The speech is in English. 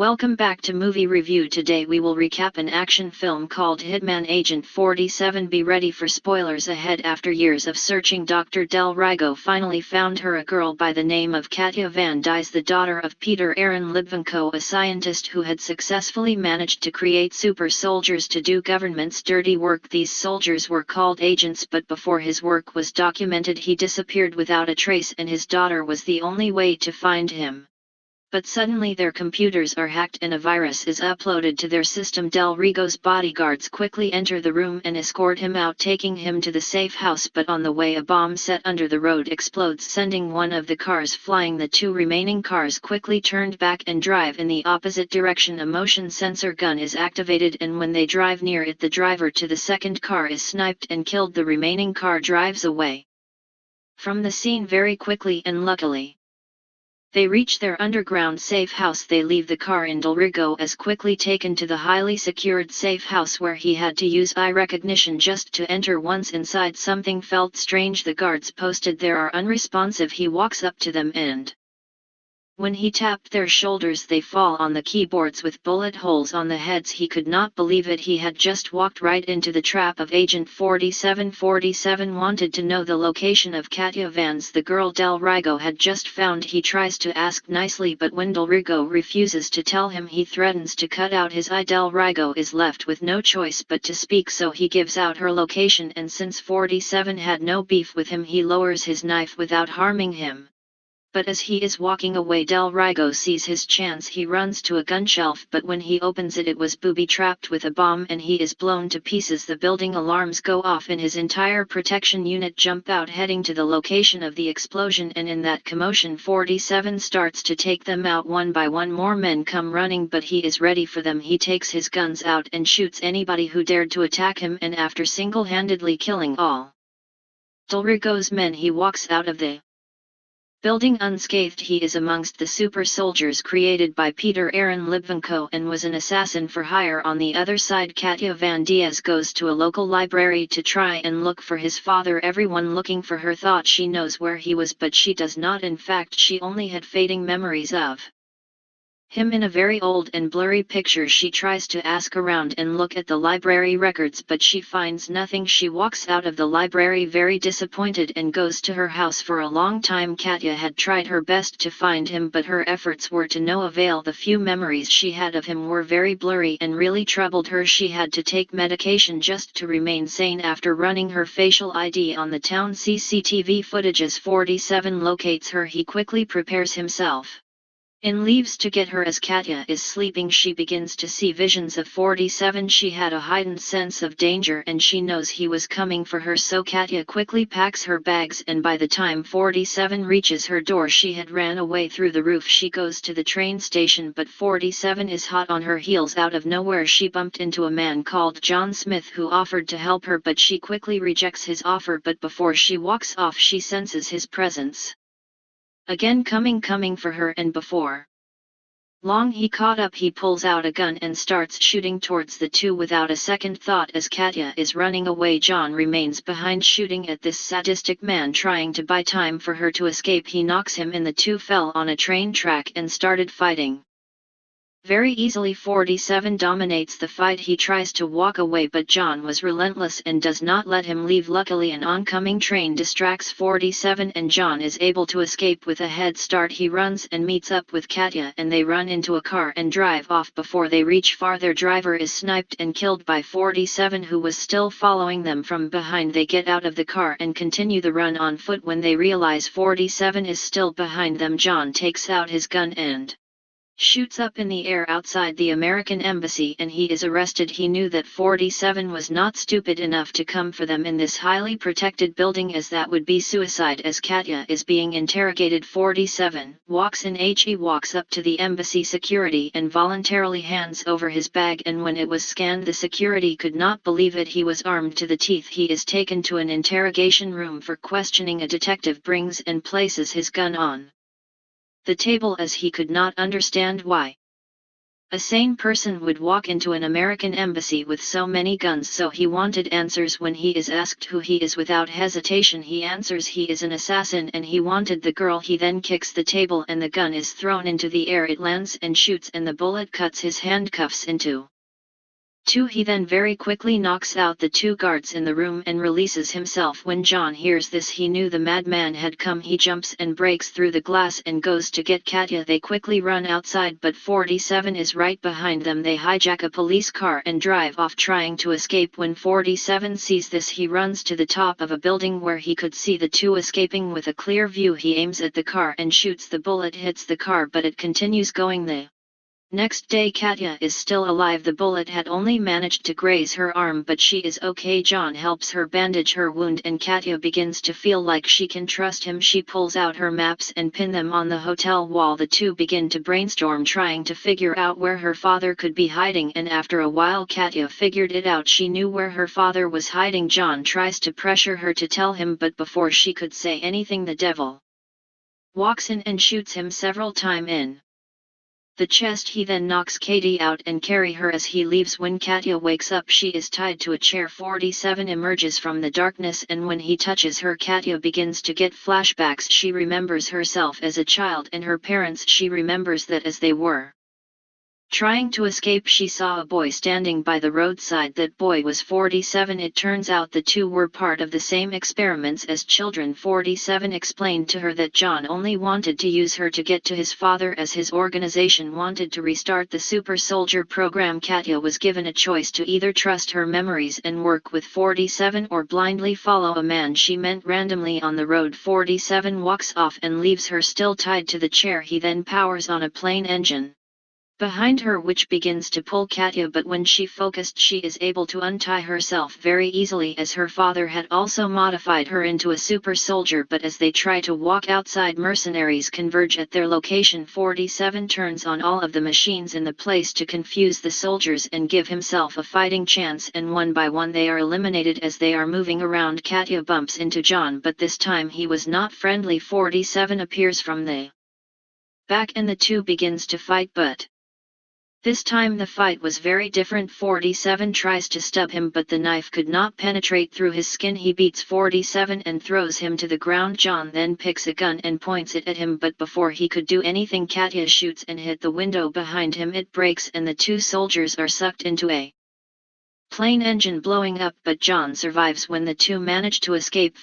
Welcome back to Movie Review. Today we will recap an action film called Hitman Agent 47. Be ready for spoilers ahead. After years of searching, Dr. Del Rigo finally found her. A girl by the name of Katya Van Dyes, the daughter of Peter Aaron Libvenko, a scientist who had successfully managed to create super soldiers to do government's dirty work. These soldiers were called agents, but before his work was documented he disappeared without a trace, and his daughter was the only way to find him. But suddenly their computers are hacked and a virus is uploaded to their system. Del Rigo's bodyguards quickly enter the room and escort him out, taking him to the safe house, but on the way a bomb set under the road explodes, sending one of the cars flying. The two remaining cars quickly turned back and drive in the opposite direction. A motion sensor gun is activated, and when they drive near it, the driver to the second car is sniped and killed. The remaining car drives away from the scene very quickly, and luckily they reach their underground safe house. They leave the car, and Del Rigo is quickly taken to the highly secured safe house where he had to use eye recognition just to enter. Once inside, something felt strange. The guards posted there are unresponsive. He walks up to them, and when he tapped their shoulders they fall on the keyboards with bullet holes on the heads. He could not believe it. He had just walked right into the trap of Agent 47. 47 wanted to know the location of Katya Vans, the girl Del Rigo had just found. He tries to ask nicely, but when Del Rigo refuses to tell him, he threatens to cut out his eye. Del Rigo is left with no choice but to speak, so he gives out her location, and since 47 had no beef with him, he lowers his knife without harming him. But as he is walking away, Del Rigo sees his chance. He runs to a gun shelf, but when he opens it, it was booby-trapped with a bomb, and he is blown to pieces. The building alarms go off and his entire protection unit jump out, heading to the location of the explosion, and in that commotion 47 starts to take them out one by one. More men come running, but he is ready for them. He takes his guns out and shoots anybody who dared to attack him, and after single-handedly killing all Del Rigo's men, he walks out of the building unscathed. He is amongst the super soldiers created by Peter Aaron Libvenko and was an assassin for hire. On the other side, Katya Van Dyes goes to a local library to try and look for his father. Everyone looking for her thought she knows where he was, but she does not. In fact, she only had fading memories of him in a very old and blurry picture. She tries to ask around and look at the library records, but she finds nothing. She walks out of the library very disappointed and goes to her house. For a long time Katya had tried her best to find him, but her efforts were to no avail. The few memories she had of him were very blurry and really troubled her. She had to take medication just to remain sane. After running her facial ID on the town CCTV footage, as 47 locates her, he quickly prepares himself and leaves to get her. As Katya is sleeping, she begins to see visions of 47. She had a heightened sense of danger and she knows he was coming for her, so Katya quickly packs her bags, and by the time 47 reaches her door, she had ran away through the roof. She goes to the train station, but 47 is hot on her heels. Out of nowhere she bumped into a man called John Smith who offered to help her, but she quickly rejects his offer. But before she walks off, she senses his presence again, coming for her, and before long he caught up. He pulls out a gun and starts shooting towards the two without a second thought. As Katya is running away, John remains behind, shooting at this sadistic man, trying to buy time for her to escape. He knocks him and the two fell on a train track and started fighting very easily. 47 dominates the fight. He tries to walk away, but John was relentless and does not let him leave. Luckily an oncoming train distracts 47 and John is able to escape with a head start. He runs and meets up with Katya, and they run into a car and drive off. Before they reach far, their driver is sniped and killed by 47, who was still following them from behind. They get out of the car and continue the run on foot. When they realize 47 is still behind them, John takes out his gun and shoots up in the air outside the American embassy, and he is arrested. He knew that 47 was not stupid enough to come for them in this highly protected building, as that would be suicide. As Katya is being interrogated, 47 walks in. He walks up to the embassy security and voluntarily hands over his bag, and when it was scanned, the security could not believe it. He was armed to the teeth. He is taken to an interrogation room for questioning. A detective brings and places his gun on the table, as he could not understand why A sane person would walk into an American embassy with so many guns, so he wanted answers. When he is asked who he is, without hesitation he answers he is an assassin and he wanted the girl. He then kicks the table and the gun is thrown into the air. It lands and shoots and the bullet cuts his handcuffs into two. He then very quickly knocks out the two guards in the room and releases himself. When John hears this, he knew the madman had come. He jumps and breaks through the glass and goes to get Katya. They quickly run outside, but 47 is right behind them. They hijack a police car and drive off trying to escape. When 47 sees this, he runs to the top of a building where he could see the two escaping with a clear view. He aims at the car and shoots. The bullet hits the car, but it continues going. The next day Katya is still alive. The bullet had only managed to graze her arm, but she is okay. John helps her bandage her wound and Katya begins to feel like she can trust him. She pulls out her maps and pin them on the hotel wall. The two begin to brainstorm trying to figure out where her father could be hiding, and after a while Katya figured it out. She knew where her father was hiding. John tries to pressure her to tell him, but before she could say anything the devil walks in and shoots him several times in the chest. He then knocks Katie out and carry her as he leaves. When Katya wakes up, she is tied to a chair. 47 emerges from the darkness and when he touches her, Katya begins to get flashbacks. She remembers herself as a child and her parents. She remembers that as they were trying to escape, she saw a boy standing by the roadside. That boy was 47. It turns out the two were part of the same experiments as children. 47 explained to her that John only wanted to use her to get to his father, as his organization wanted to restart the super soldier program. Katya was given a choice to either trust her memories and work with 47 or blindly follow a man she met randomly on the road. 47 walks off and leaves her still tied to the chair. He then powers on a plane engine behind her which begins to pull Katya, but when she focused she is able to untie herself very easily, as her father had also modified her into a super soldier. But as they try to walk outside, mercenaries converge at their location. 47 turns on all of the machines in the place to confuse the soldiers and give himself a fighting chance, and one by one they are eliminated. As they are moving around, Katya bumps into John, but this time he was not friendly. 47 appears from the back and the two begins to fight, but this time the fight was very different. 47 tries to stab him, but the knife could not penetrate through his skin. He beats 47 and throws him to the ground. John then picks a gun and points it at him, but before he could do anything, Katya shoots and hit the window behind him. It breaks and the two soldiers are sucked into a plane engine blowing up, but John survives. When the two manage to escape,